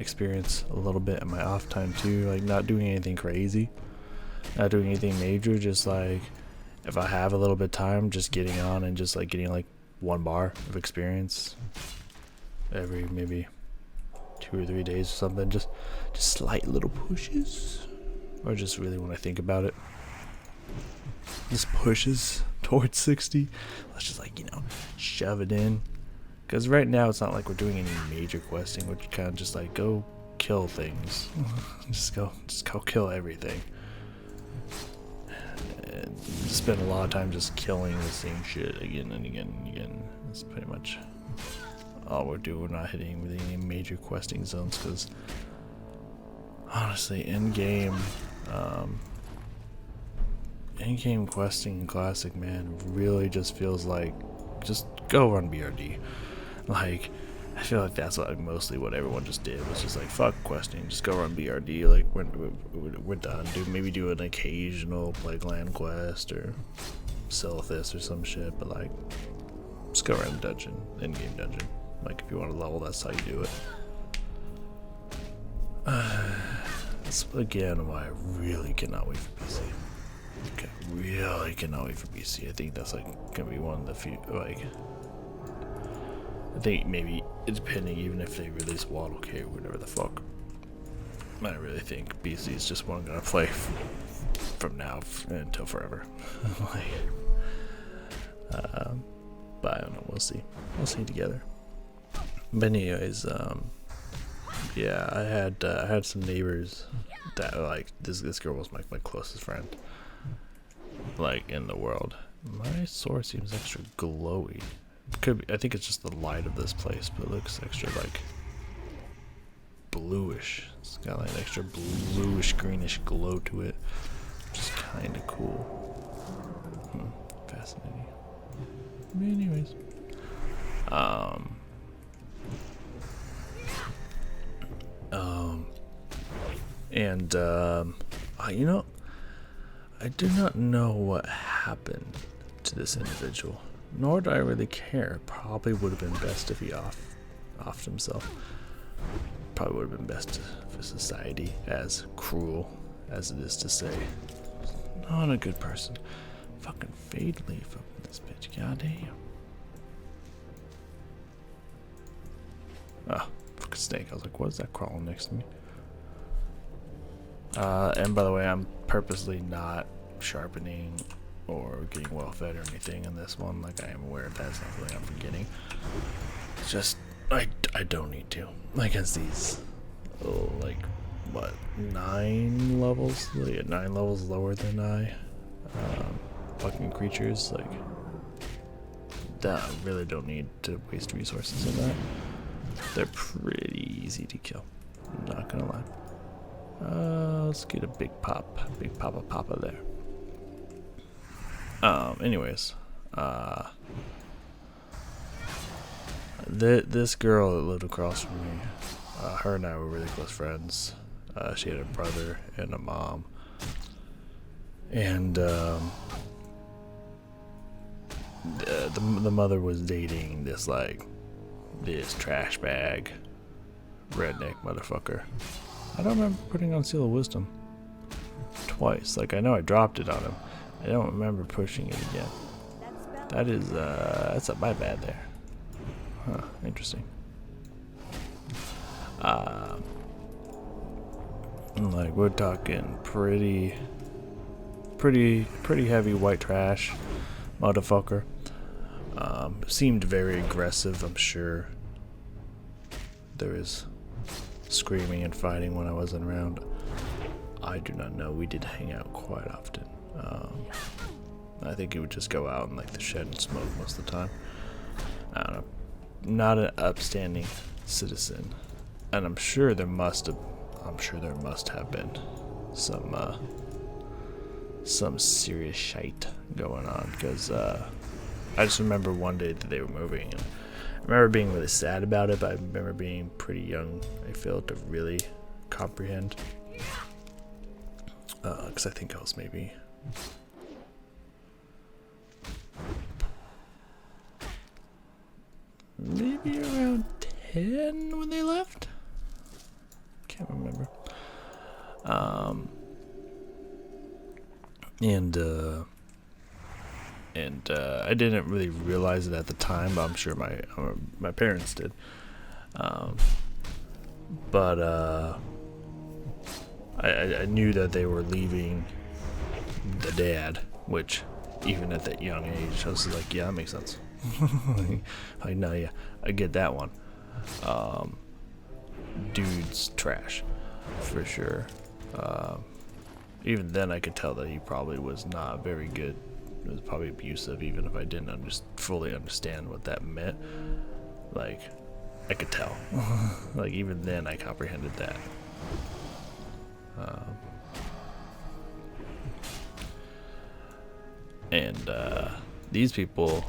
experience a little bit in my off time too, like not doing anything crazy, not doing anything major, just like if I have a little bit of time, just getting on and just like getting like 1 bar of experience every maybe 2 or 3 days or something, just slight little pushes, or just really when I think about it, just pushes towards 60. Let's just like, you know, shove it in, because right now it's not like we're doing any major questing. We're kind of just like go kill things. just go kill everything, and spend a lot of time just killing the same shit again and again and again. That's pretty much all we're doing. We're not hitting with any major questing zones, because honestly, in-game questing in Classic, man, really just feels like just go run BRD. Like, I feel like that's mostly what everyone just did, was just like, fuck questing, just go run BRD. Like, we're done. Maybe do an occasional like land quest or Silithus or some shit, but like, just go run dungeon, in-game dungeon. Like, if you want to level, that's how you do it. That's again why I really cannot wait for PC. Okay, really cannot wait for PC. I think that's like gonna be one of the few, like, I think maybe, depending, even if they release Waddle K or whatever the fuck, I really think PC is just one I'm gonna play from now until forever. Like, but I don't know, we'll see together. But anyways, yeah, I had some neighbors that, like, this girl was like my closest friend, like, in the world. My sword seems extra glowy. Could be, I think it's just the light of this place, but it looks extra like bluish. It's got like an extra bluish greenish glow to it, which is kind of cool. Fascinating. Anyways, you know, I do not know what happened to this individual, nor do I really care. Probably would have been best if he offed himself. Probably would have been best for society, as cruel as it is to say. Not a good person. Fucking fade leaf up in this bitch. Goddamn. Ah, fucking snake. I was like, what is that crawling next to me? And by the way, I'm purposely not sharpening or getting well fed or anything in this one. Like, I am aware of that. It's not something I'm forgetting. It's just, I don't need to. Against these, like, what, 9 levels? Yeah, 9 levels lower than I. Fucking creatures, like, that I really don't need to waste resources on that. They're pretty easy to kill, I'm not gonna lie. Let's get a big papa there. Anyways, this girl that lived across from me, her and I were really close friends. She had a brother and a mom, and the mother was dating this trash bag redneck motherfucker. I don't remember putting on Seal of Wisdom twice. Like, I know I dropped it on him. I don't remember pushing it again. That is, that's my bad there. Huh, interesting. Like, we're talking pretty heavy white trash motherfucker. Seemed very aggressive, I'm sure. There was screaming and fighting when I wasn't around. I do not know. We did hang out quite often. I think he would just go out in like the shed and smoke most of the time. I don't know. Not an upstanding citizen, and I'm sure there must have been some serious shite going on, because I just remember one day that they were moving, and I remember being really sad about it, but I remember being pretty young, I feel, to really comprehend, because I think I was maybe around 10 when they left. Can't remember. And I didn't really realize it at the time, but I'm sure my parents did. But I knew that they were leaving the dad, which even at that young age, I was like, yeah, that makes sense. Like, no, yeah, I get that one. Dude's trash, for sure. Even then, I could tell that he probably was not very good. It was probably abusive, even if I didn't fully understand what that meant. Like, I could tell. Like, even then, I comprehended that. And these people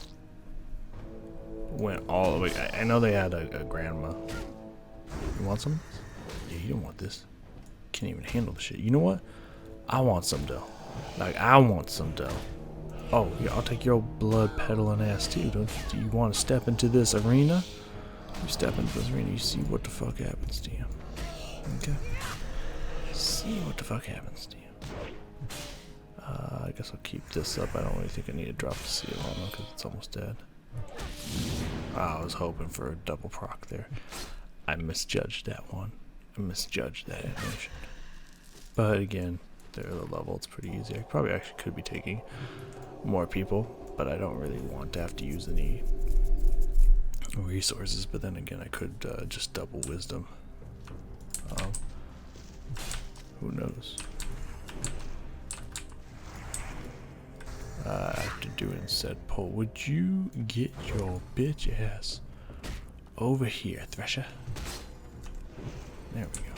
went all the way. I know they had a grandma. You want some? Yeah, you don't want this. Can't even handle the shit. You know what? I want some dough. Like, I want some dough. Oh, yeah, I'll take your blood peddling ass too. Do you want to step into this arena? You step into this arena, you see what the fuck happens to you. Okay? See what the fuck happens to you. I guess I'll keep this up. I don't really think I need to drop the seal on them because it's almost dead. I was hoping for a double proc there. I misjudged that one. I misjudged that animation. But again, they're the level. It's pretty easy. I probably actually could be taking more people, but I don't really want to have to use any resources. But then again, I could just double wisdom. Who knows? After doing said poll, would you get your bitch ass over here, Thresher? There we go.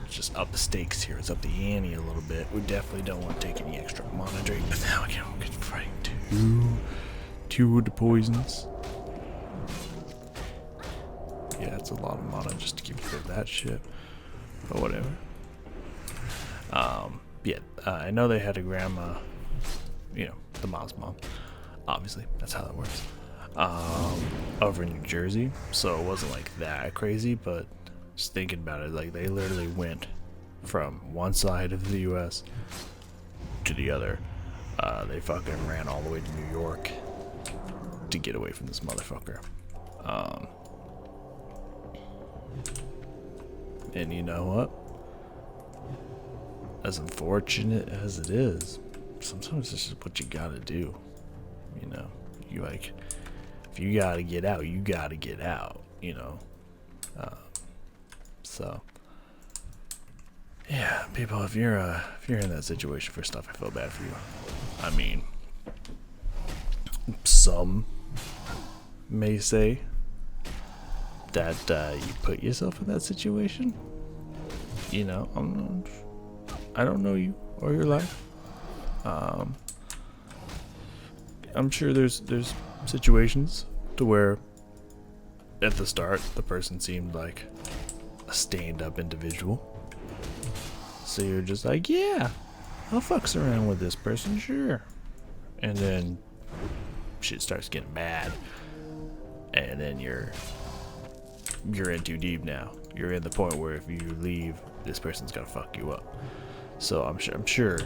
Just up the stakes here. It's up the ante a little bit. We definitely don't want to take any extra mana drink, but now we can fight two of the poisons. Yeah, it's a lot of mana just to keep rid of that shit. But whatever. Yeah, I know they had a grandma, you know, the mom's mom. Obviously, that's how that works. Over in New Jersey, so it wasn't like that crazy, but just thinking about it, like they literally went from one side of the US to the other. They fucking ran all the way to New York to get away from this motherfucker. And you know what? As unfortunate as it is, sometimes it's just what you gotta do. You know, you like, if you gotta get out, you gotta get out. You know, so yeah, people, if you're in that situation, first off, I feel bad for you. I mean, some may say that you put yourself in that situation. You know, I don't know you or your life. I'm sure there's situations to where at the start the person seemed like a stand-up individual, so you're just like, yeah, I'll fucks around with this person, sure. And then shit starts getting bad, and then you're in too deep now. You're in the point where if you leave, this person's gonna fuck you up. So I'm sure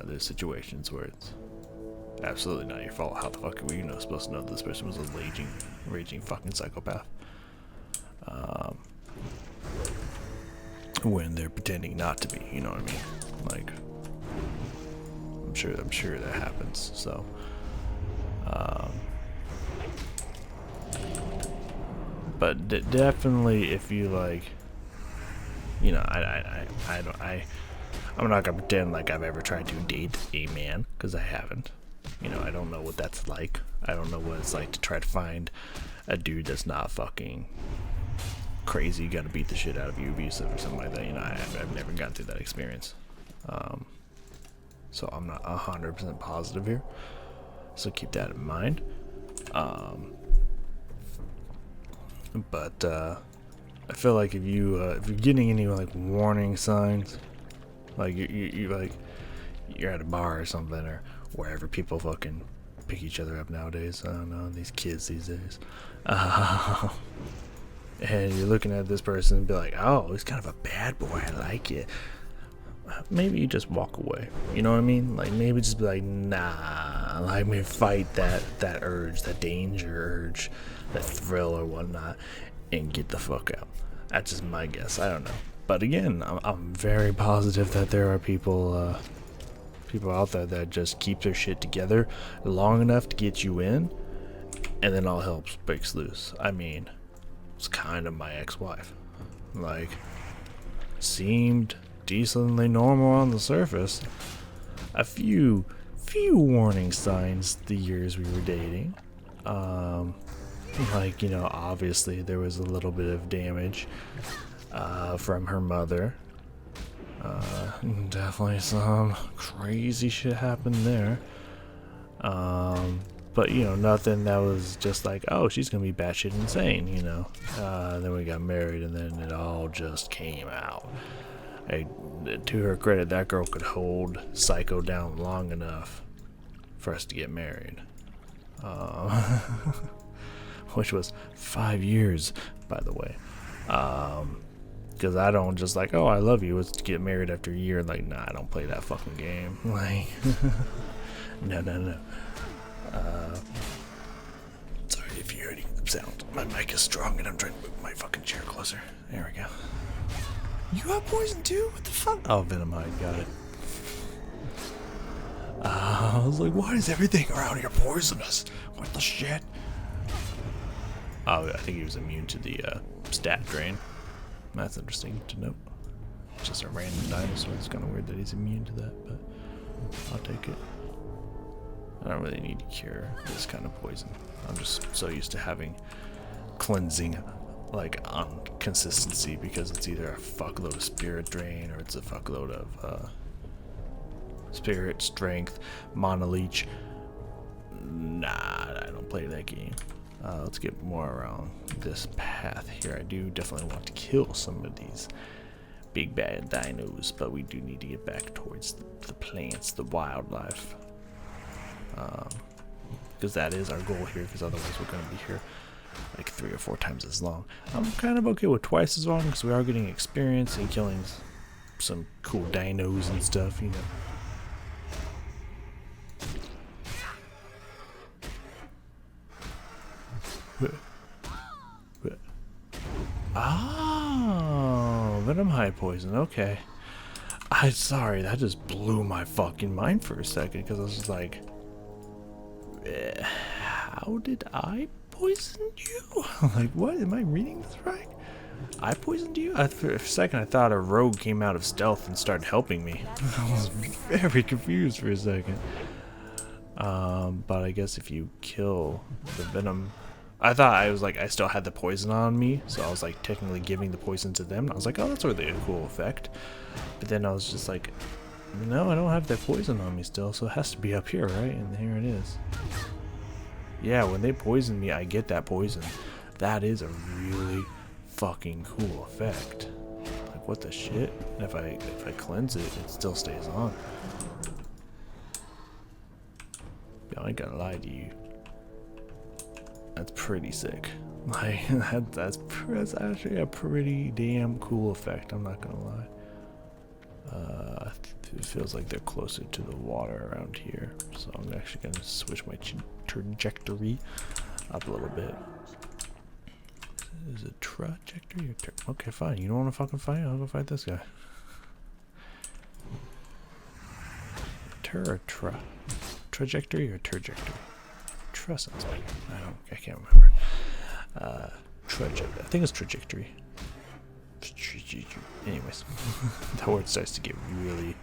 there's situations where it's absolutely not your fault. How the fuck were you supposed to know that this person was a raging fucking psychopath? When they're pretending not to be, you know what I mean? Like, I'm sure that happens. So, but definitely, if you like, you know, I'm not gonna pretend like I've ever tried to date a man, because I haven't. You know, I don't know what that's like. I don't know what it's like to try to find a dude that's not fucking crazy, gonna beat the shit out of you, abusive or something like that. You know, I've never gone through that experience. So I'm not 100% positive here. So keep that in mind. But I feel like if you're getting any like warning signs, like you're at a bar or something, or wherever people fucking pick each other up nowadays. I don't know, these kids these days. And you're looking at this person and be like, oh, he's kind of a bad boy, I like it. Maybe you just walk away. You know what I mean? Like, maybe just be like, nah. Like, maybe fight that urge, that danger urge, that thrill or whatnot, and get the fuck out. That's just my guess. I don't know. But again, I'm very positive that there are people out there that just keep their shit together long enough to get you in, and then all hell breaks loose. I mean, it's kind of my ex-wife. Like, seemed decently normal on the surface. A few warning signs the years we were dating. Like, you know, obviously there was a little bit of damage from her mother. Definitely some crazy shit happened there. But, you know, nothing that was just like, oh, she's gonna be batshit insane, you know. Then we got married, and then it all just came out. To her credit, that girl could hold Psycho down long enough for us to get married. Which was 5 years, by the way. Because I don't just like, oh, I love you, let's get married after a year. Like, nah, I don't play that fucking game. Like, no. Sorry if you hear any sound. My mic is strong and I'm trying to move my fucking chair closer. There we go. You got poison too? What the fuck? Oh, Venom Hide, got it. I was like, why is everything around here poisonous? What the shit? Oh, I think he was immune to the stat drain. That's interesting to note. Just a random dinosaur. It's kind of weird that he's immune to that, but I'll take it. I don't really need to cure this kind of poison. I'm just so used to having cleansing, like, on consistency, because it's either a fuckload of spirit drain or it's a fuckload of spirit strength, mana leech. Nah, I don't play that game. Let's get more around this path here. I do definitely want to kill some of these big bad dinos, but we do need to get back towards the plants, the wildlife, because that is our goal here, because otherwise we're going to be here like 3 or 4 times as long. I'm kind of okay with twice as long, because we are getting experience and killing some cool dinos and stuff, you know. Oh, Venom Hide poison. Okay. I'm sorry, that just blew my fucking mind for a second, because I was just like, how did I poison you? Like, what? Am I reading this right? I poisoned you? For a second, I thought a rogue came out of stealth and started helping me. I was very confused for a second. But I guess if you kill the venom, I thought I was like, I still had the poison on me, so I was like technically giving the poison to them. I was like, oh, that's really a cool effect. But then I was just like, no, I don't have that poison on me still, so it has to be up here, right? And here it is. Yeah, when they poison me, I get that poison. That is a really fucking cool effect. Like, what the shit? And if I cleanse it, it still stays on. I ain't gonna lie to you. That's pretty sick. Like, that's actually a pretty damn cool effect, I'm not gonna lie. It feels like they're closer to the water around here, so I'm actually gonna switch my trajectory up a little bit. Is it trajectory or okay, fine. You don't want to fucking fight? I'll go fight this guy. Trajectory or trajectory? Sounds better. I can't remember. I think it's trajectory. Anyways, that word starts to get really.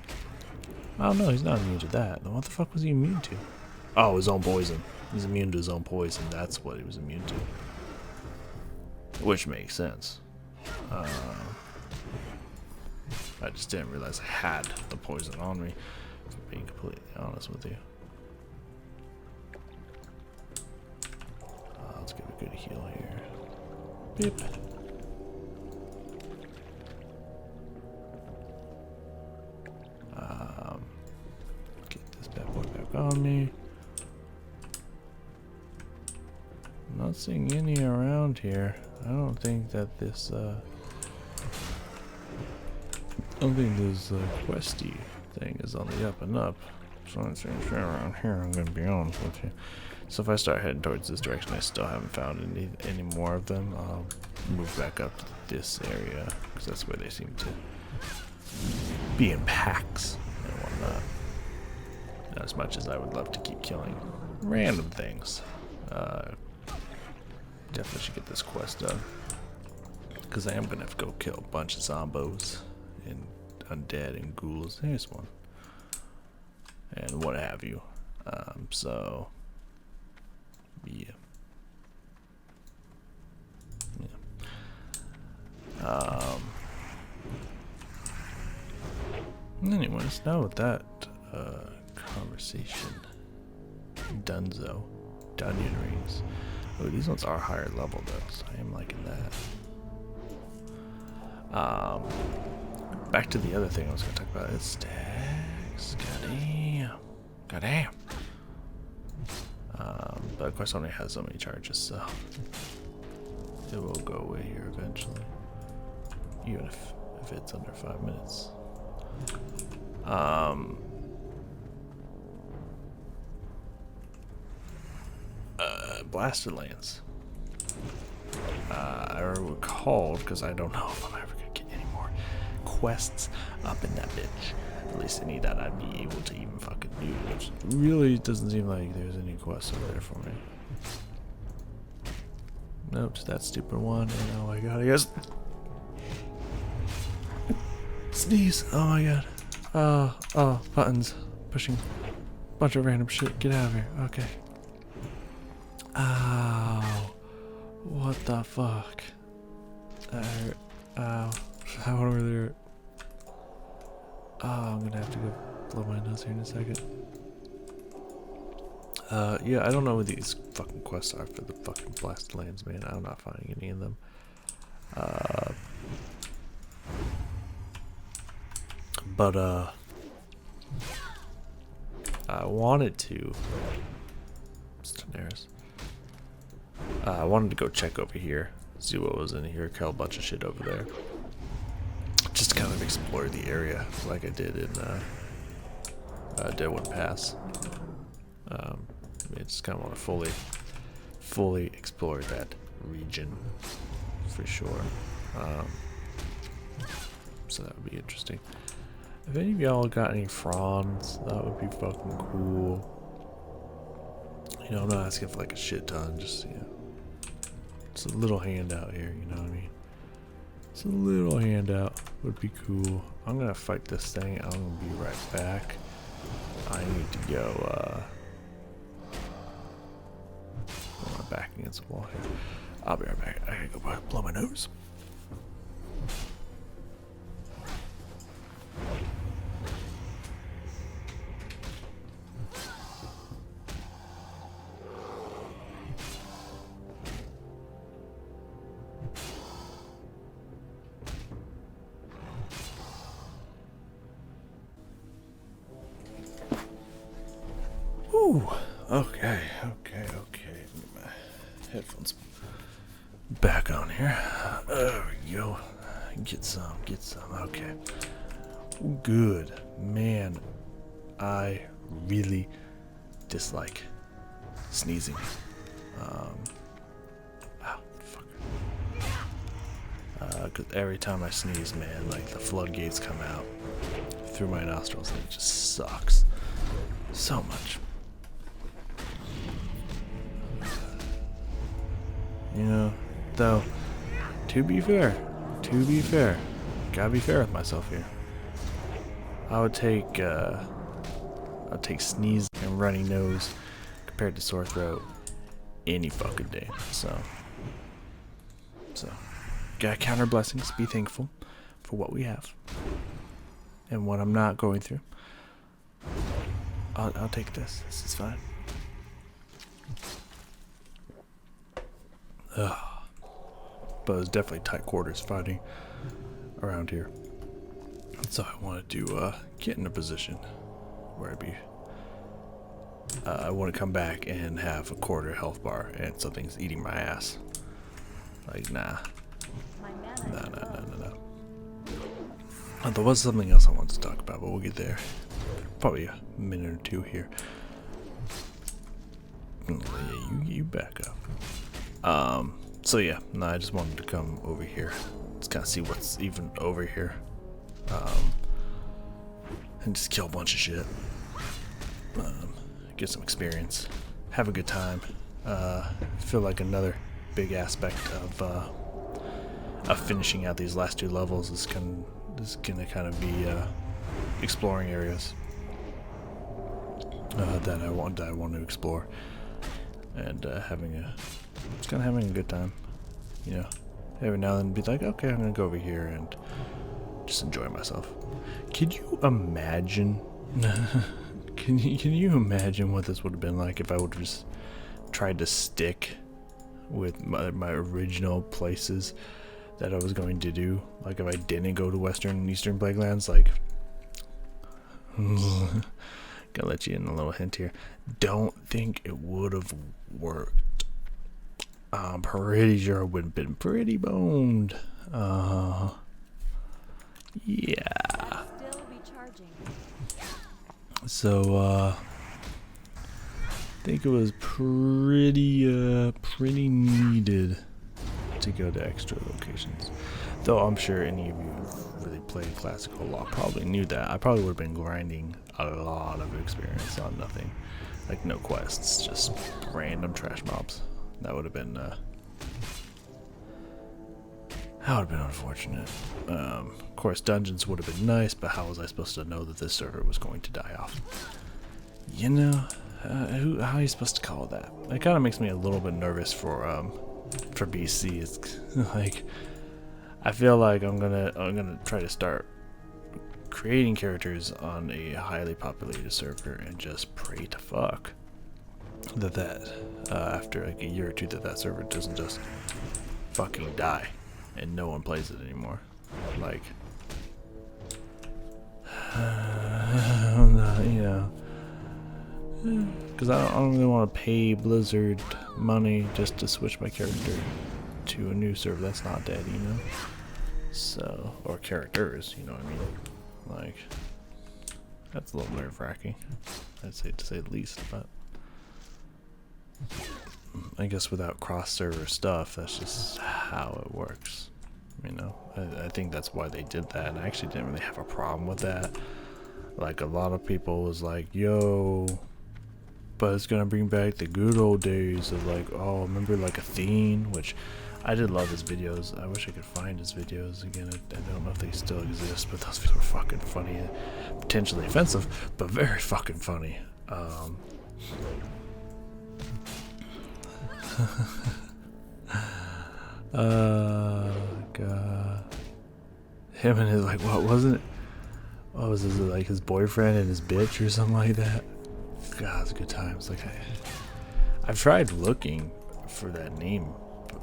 I don't know. He's not immune to that. What the fuck was he immune to? Oh, his own poison. He's immune to his own poison. That's what he was immune to. Which makes sense. I just didn't realize I had the poison on me. If I'm being completely honest with you. Let's get a good heal here. Beep. Get this bad boy back on me. seeing any around here. I don't think that this, I don't think this questy thing is on the up and up. So I'm saying around here, I'm gonna be honest with you. So if I start heading towards this direction, I still haven't found any more of them. I'll move back up to this area because that's where they seem to be in packs and whatnot. Not as much as I would love to keep killing random things. Definitely should get this quest done because I am gonna have to go kill a bunch of zombos and undead and ghouls. Here's one. And what have you. So yeah. Anyways, now with that conversation, Dunzo, Dungeon Rings. Oh, these ones are higher level though, so I am liking that. Back to the other thing I was gonna talk about is stacks. Goddamn. But of course, only has so many charges, so it will go away here eventually, even if it's under 5 minutes. Blasted Lands. I recalled, because I don't know if I'm ever gonna get any more quests up in that bitch. At least any that I'd be able to even fucking do, which really doesn't seem like there's any quests over there for me. Nope, that stupid one, and oh my god, I guess. Sneeze, oh my god. Oh, buttons. Pushing a bunch of random shit. Get out of here, okay. Ow. What the fuck? Ow. How over there? Oh, I'm gonna have to go blow my nose here in a second. Yeah, I don't know what these fucking quests are for the fucking Blasted Lands, man. I'm not finding any of them. But I wanted to. I wanted to go check over here, see what was in here, kill a bunch of shit over there. Just to kind of explore the area like I did in Deadwood Pass. I just kind of want to fully explore that region for sure. So that would be interesting. If any of y'all got any fronds, that would be fucking cool. You know, I'm not asking for like a shit ton, just, you know, it's a little handout here, you know what I mean? It's a little handout would be cool. I'm gonna fight this thing. I'm gonna be right back. I need to go, put my back against the wall here. I'll be right back. I gotta go blow my nose. Ooh, okay. Get my headphones back on here. There we go. Get some. Okay. Good. Man, I really dislike sneezing. Cause every time I sneeze, man, like the floodgates come out through my nostrils and it just sucks so much. You know, though, to be fair, gotta be fair with myself here. I'd take sneeze and runny nose compared to sore throat any fucking day. So gotta count our blessings, be thankful for what we have and what I'm not going through. I'll take this. This is fine. But it's definitely tight quarters fighting around here. So I wanted to get in a position where I'd be I wouldn't come back and have a quarter health bar and something's eating my ass. Like, nah. No. There was something else I wanted to talk about, but we'll get there. Probably a minute or two here. Yeah, you back up. So yeah, no, I just wanted to come over here. Let's kind of see what's even over here. And just kill a bunch of shit. Get some experience. Have a good time. Feel like another big aspect of finishing out these last 2 levels is gonna kind of be exploring areas that I want to explore, and having a good time. You know, every now and then be like, okay, I'm gonna go over here and just enjoy myself. Could you imagine? Can you imagine what this would have been like if I would have just tried to stick with my original places that I was going to do? Like if I didn't go to Western and Eastern Plaguelands, like gonna let you in a little hint here. Don't think it would have worked. I'm pretty sure I would have been pretty boned. Yeah. So I think it was pretty needed to go to extra locations. Though I'm sure any of you who really played Classic a lot probably knew that. I probably would have been grinding a lot of experience on nothing. Like no quests, just random trash mobs. That would have been unfortunate. Of course, dungeons would have been nice, but how was I supposed to know that this server was going to die off? You know, how are you supposed to call that? It kind of makes me a little bit nervous for BC. It's like I feel like I'm gonna try to start creating characters on a highly populated server and just pray to fuck that after like a year or two that server doesn't just fucking die and no one plays it anymore. Like, you know, because I don't really want to pay Blizzard money just to switch my character to a new server that's not dead, you know. So, or characters, you know what I mean? Like, that's a little nerve-wracking, I'd say, to say the least. But I guess without cross-server stuff, that's just how it works. You know, I think that's why they did that, and I actually didn't really have a problem with that. Like, a lot of people was like, yo, but it's gonna bring back the good old days of like, oh, remember like Athene, which I did love his videos. I wish I could find his videos again. I don't know if they still exist, but those videos were fucking funny, potentially offensive, but very fucking funny. God. Him and his, like, what wasn't it? What was it, like his boyfriend and his bitch or something like that? God, it's good times. Like, I've tried looking for that name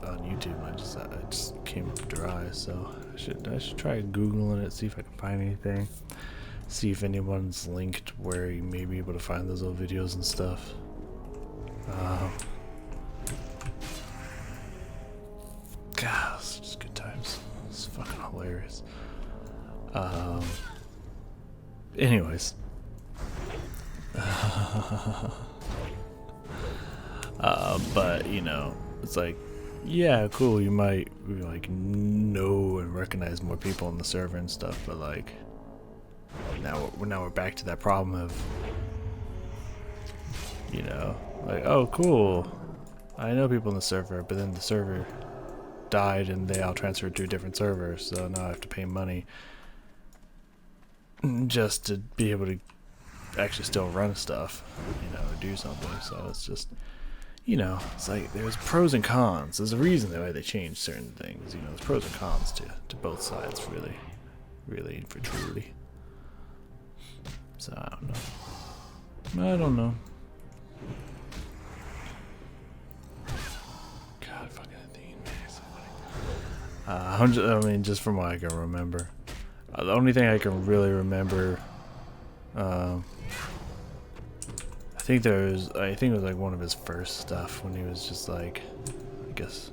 on YouTube, and I just came up dry. So I should try googling it, see if I can find anything, see if anyone's linked where you may be able to find those old videos and stuff. God, it's just good times. It's fucking hilarious. Anyways. But you know, it's like, yeah, cool, you might like know and recognize more people on the server and stuff, but like now we're back to that problem of, you know, like, oh cool, I know people in the server, but then the server died and they all transferred to a different server, so now I have to pay money just to be able to actually still run stuff, you know, or do something. So it's just, you know, it's like there's pros and cons. There's a reason why they changed certain things, you know. There's pros and cons to both sides, really for truly. So I don't know. God, fucking Athene, man, so funny. I mean, just from what I can remember, the only thing I can really remember, I think it was like one of his first stuff when he was just like, I guess,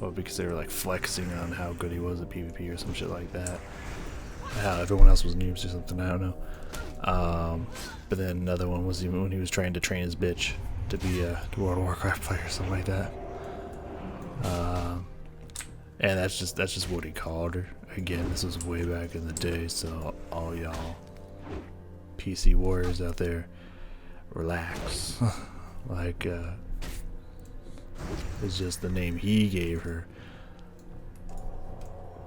well, because they were like flexing on how good he was at PvP or some shit like that. How everyone else was noobs or something, I don't know. But then another one was even when he was trying to train his bitch to be a World of Warcraft player or something like that. And that's just what he called her. Again, this was way back in the day, so all y'all PC warriors out there, relax. Like, it's just the name he gave her.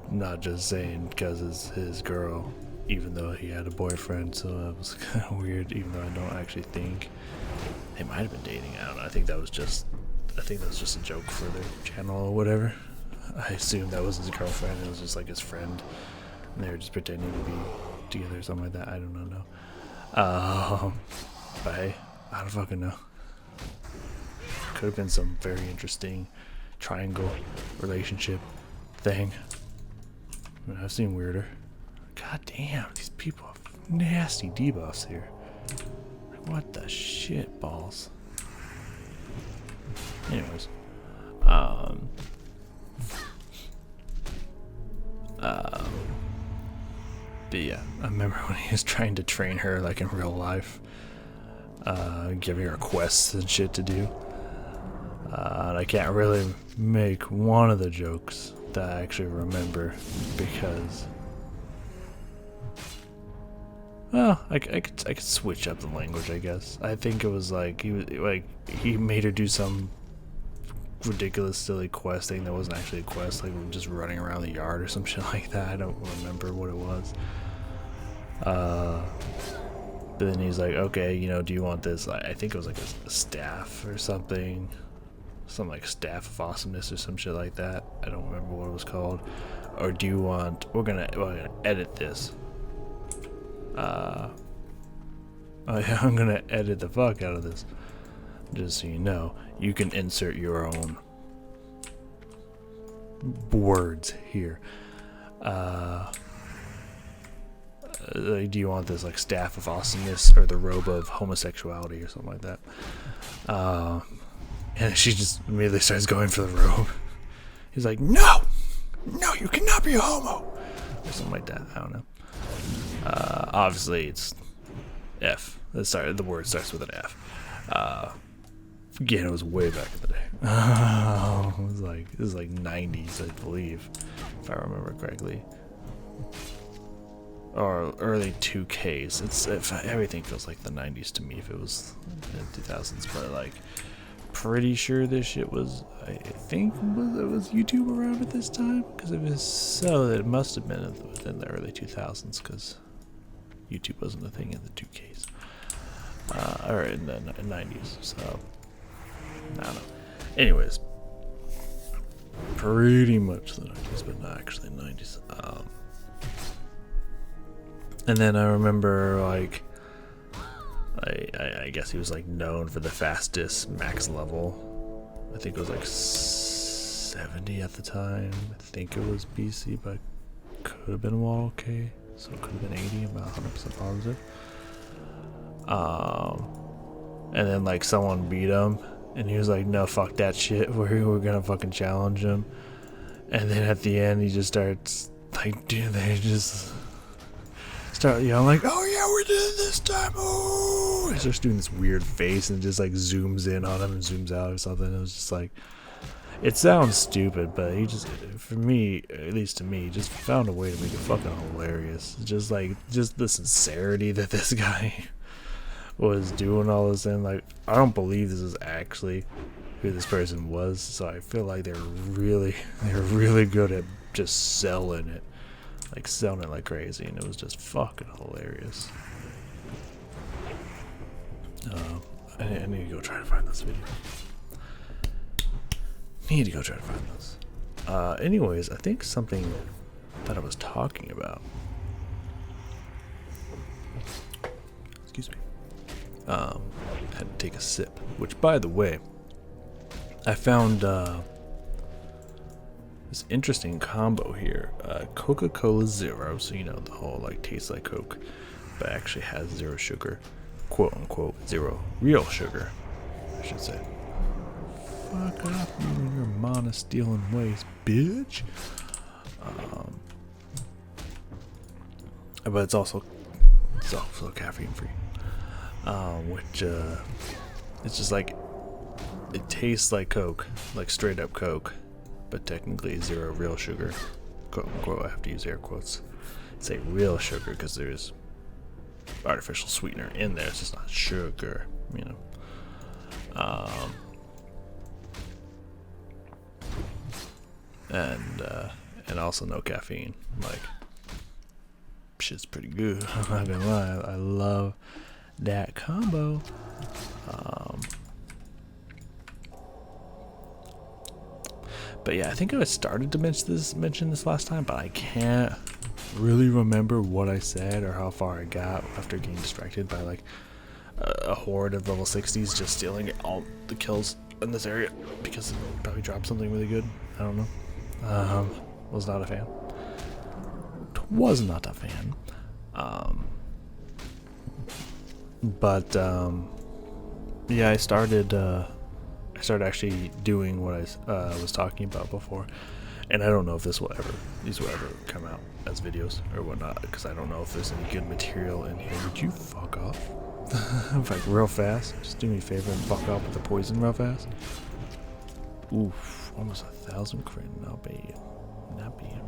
Not just saying because it's his girl, even though he had a boyfriend, so that was kind of weird, even though I don't actually think they might have been dating. I don't know. I think that was just a joke for their channel or whatever. I assume that was his girlfriend. It was just like his friend, and they were just pretending to be together or something like that. I don't know. But hey, I don't fucking know. Could have been some very interesting triangle relationship thing. I mean, I've seen weirder. God damn, these people have nasty debuffs here. Like, what the shit balls? Anyways, but yeah, I remember when he was trying to train her like in real life, giving her quests and shit to do. And I can't really make one of the jokes that I actually remember because, well, I could switch up the language, I guess. I think it was like he made her do some ridiculous silly quest thing that wasn't actually a quest, like just running around the yard or some shit like that. I don't remember what it was. But then he's like, okay, you know, do you want this? I think it was like a staff or something. Some like staff of awesomeness or some shit like that. I don't remember what it was called. Or do you want, we're gonna edit this. Oh yeah, I'm gonna edit the fuck out of this. Just so you know, you can insert your own words here. Do you want this like staff of awesomeness or the robe of homosexuality or something like that? And she just immediately starts going for the robe. He's like, no, you cannot be a homo, or something like that. I don't know. Obviously it's F. The word starts with an F. Again, it was way back in the day. It was like 90s, I believe, if I remember correctly, or early 2Ks. Everything feels like the 90s to me. If it was in the 2000s, but like, pretty sure this shit was. I think it was YouTube around at this time, because if it's so, that it must have been within the early 2000s, because YouTube wasn't a thing in the 2Ks, or in the 90s. So. I don't know. Anyways, pretty much the 90s, but not actually the 90s. And then I remember, like, I guess he was like known for the fastest max level. I think it was like 70 at the time. I think it was BC, but could have been WoW, okay, so it could have been 80. I'm not 100% positive. And then like someone beat him. And he was like, no, fuck that shit. We're gonna fucking challenge him. And then at the end, he just starts, like, dude, they just start yelling, like, oh yeah, we did it this time. Oh! He starts doing this weird face and just, like, zooms in on him and zooms out or something. It was just like, it sounds stupid, but he just, for me, at least to me, just found a way to make it fucking hilarious. Just, like, just the sincerity that this guy was doing all this in, like, I don't believe this is actually who this person was, so I feel like they're really good at just selling it like crazy, and it was just fucking hilarious. I need to go try to find this video. Anyways, I think something that I was talking about, excuse me, had to take a sip, which, by the way, I found this interesting combo here. Coca-Cola Zero, so you know, the whole like tastes like Coke but actually has zero sugar, quote unquote zero real sugar, I should say. Fuck off, you and your mana stealing ways, bitch. But it's also caffeine free, which it's just like, it tastes like Coke, like straight up Coke, but technically zero real sugar, quote unquote. I have to use air quotes. Say real sugar because there's artificial sweetener in there. It's just not sugar, you know. And also no caffeine. Like, shit's pretty good. I'm not gonna lie. I love that combo. But yeah, I think I started to mention this last time, but I can't really remember what I said or how far I got after getting distracted by like a horde of level 60s just stealing all the kills in this area because it probably dropped something really good. I don't know. Was not a fan. Was not a fan. But yeah, I started actually doing what I was talking about before, and I don't know if these will ever come out as videos or whatnot, because I don't know if there's any good material in here. Would you fuck off? Like real fast? Just do me a favor and fuck off with the poison real fast. Oof, almost 1,000 crit. Not bad. Not bad.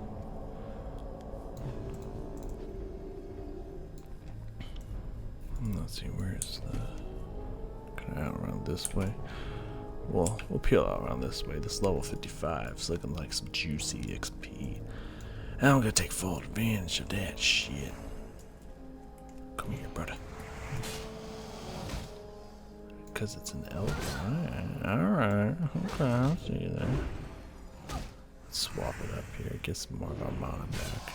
Let's see, where's the... Can I outrun this way? Well, we'll peel out around this way. This level 55 is looking like some juicy XP. And I'm gonna take full advantage of that shit. Come here, brother. Because it's an elf. Alright. Okay, I'll see you there. Let's swap it up here. Get some more of our mana back.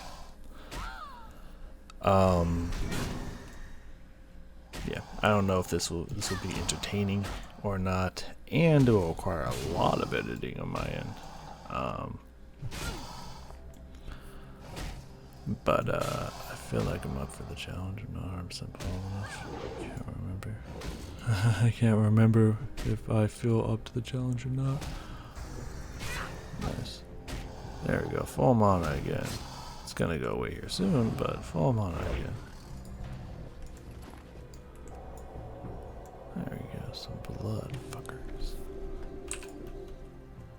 Yeah, I don't know if this will be entertaining or not, and it will require a lot of editing on my end. But I feel like I'm up for the challenge. I'm not 100% enough. Can't remember. I can't remember if I feel up to the challenge or not. Nice. There we go. Full mana again. It's gonna go away here soon, but full mana again. There we go, some blood fuckers.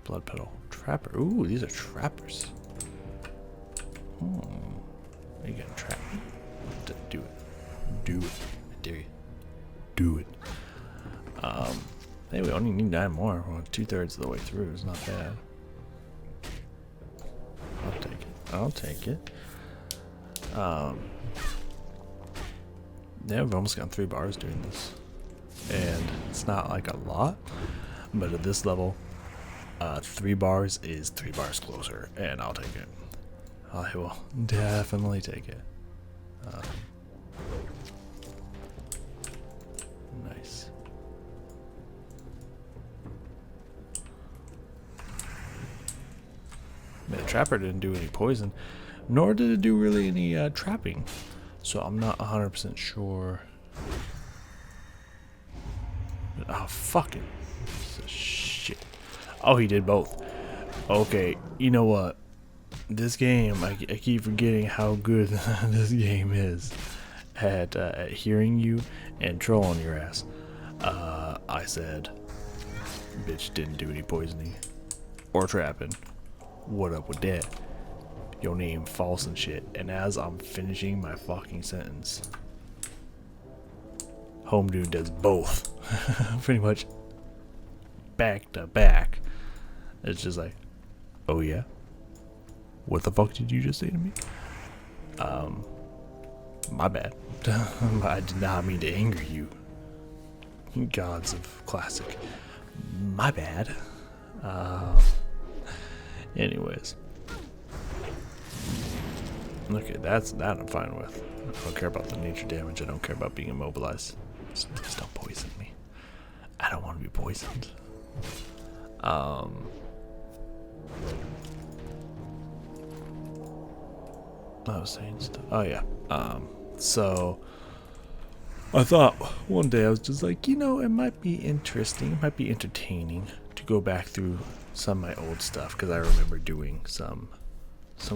Blood petal. Trapper. Ooh, these are trappers. Are you gonna trap me? Do it. Do it. I dare you. Do it. Hey, we only need 9 more. We're 2/3 of the way through. It's not bad. I'll take it. I'll take it. Yeah, we've almost gotten 3 bars doing this. And it's not like a lot, but at this level, 3 bars is 3 bars closer, and I'll take it. I will definitely take it. Nice. The trapper didn't do any poison, nor did it do really any trapping, so I'm not 100% sure. Oh, fucking shit. Oh, he did both. Okay, you know what? This game, I keep forgetting how good this game is at hearing you and trolling your ass. I said, bitch didn't do any poisoning or trapping. What up with that? Your name false and shit. And as I'm finishing my fucking sentence, home dude does both. Pretty much back to back. It's just like, oh yeah? What the fuck did you just say to me? My bad. I did not mean to anger you. Gods of classic. My bad. Anyways. Okay, that I'm fine with. I don't care about the nature damage. I don't care about being immobilized. Just please don't poison me. I don't want to be poisoned. I was saying stuff. Oh yeah. So I thought one day I was just like, you know, it might be interesting, it might be entertaining to go back through some of my old stuff because I remember doing some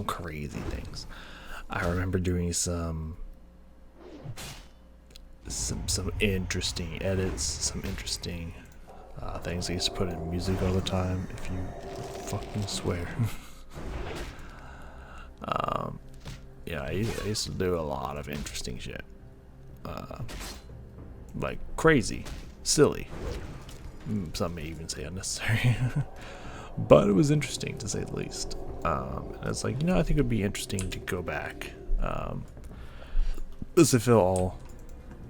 crazy things. I remember doing some interesting edits, some interesting things. I used to put in music all the time. If you fucking swear. Yeah, I used to do a lot of interesting shit. Like crazy, silly. Some may even say unnecessary. But it was interesting to say the least. And it's like, you know, I think it would be interesting to go back. As I feel all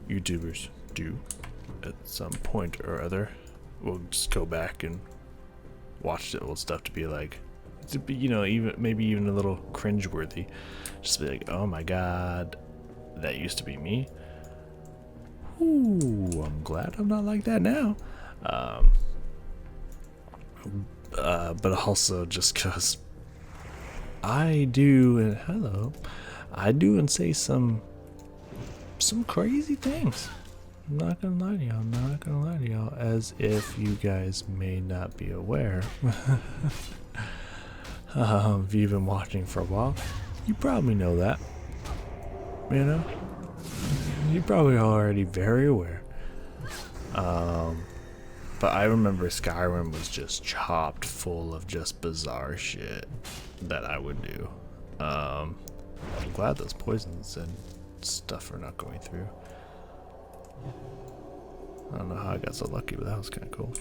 YouTubers do at some point or other. We'll just go back and watch the old stuff to be like, to be, you know, even maybe even a little cringeworthy. Just be like, oh my god, that used to be me. Ooh, I'm glad I'm not like that now. But also just because I do, and hello, I do and say some crazy things. I'm not gonna lie to y'all, not gonna lie to y'all, as if you guys may not be aware. If you've been watching for a while, you probably know that. You know? You're probably already very aware. But I remember Skyrim was just chopped full of just bizarre shit that I would do. I'm glad those poisons and stuff are not going through. I don't know how I got so lucky, but that was kind of cool.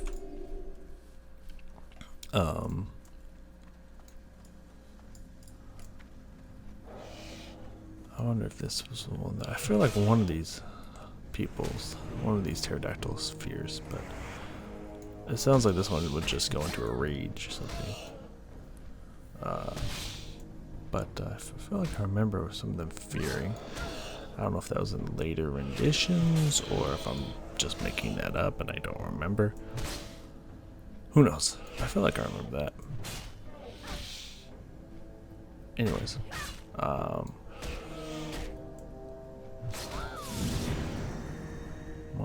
I wonder if this was the one that I feel like one of these pterodactyl spheres, but it sounds like this one would just go into a rage or something. But I feel like I remember some of them fearing. I don't know if that was in later renditions or if I'm just making that up and I don't remember. Who knows? I feel like I remember that. Anyways, well,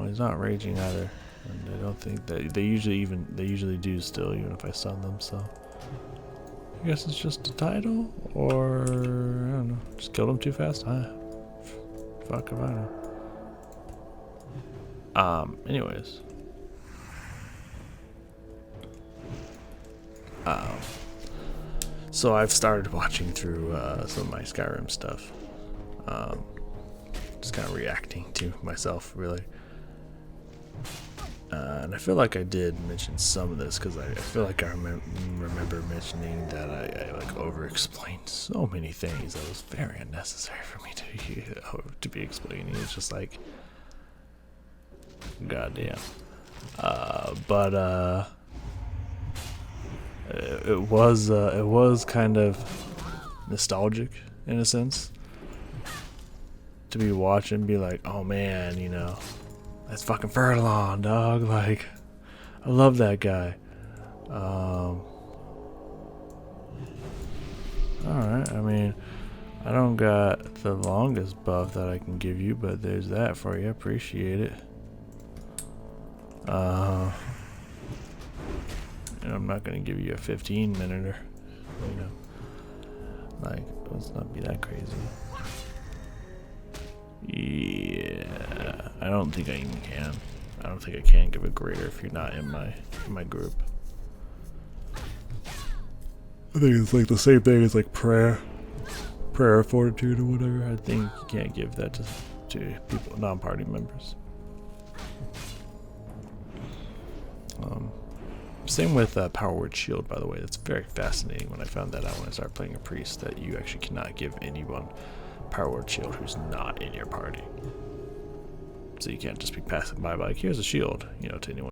he's not raging either, and I don't think that they usually do still, even if I stun them. So I guess it's just a title, or I don't know, just killed him too fast. Fuck if I know. Anyways, so I've started watching through some of my Skyrim stuff. Just kind of reacting to myself, really. And I feel like I did mention some of this because I feel like I remember mentioning that I like over-explained so many things that was very unnecessary for me to be explaining. It's just like, goddamn. But it was kind of nostalgic in a sense to be watching, be like, oh man, you know. That's fucking Furlong, dog. Like, I love that guy. Alright, I mean, I don't got the longest buff that I can give you, but there's that for you. Appreciate it. And I'm not gonna give you a 15-minute, you know. Like, let's not be that crazy. Yeah, I don't think I even can. I don't think I can give a greater if you're not in my group. I think it's like the same thing as like prayer of fortitude or whatever. I think you can't give that to people, non-party members. Same with Power Word Shield, by the way. That's very fascinating when I found that out when I started playing a priest, that you actually cannot give anyone Power Word Shield who's not in your party. So you can't just be passing by like, here's a shield, you know, to anyone.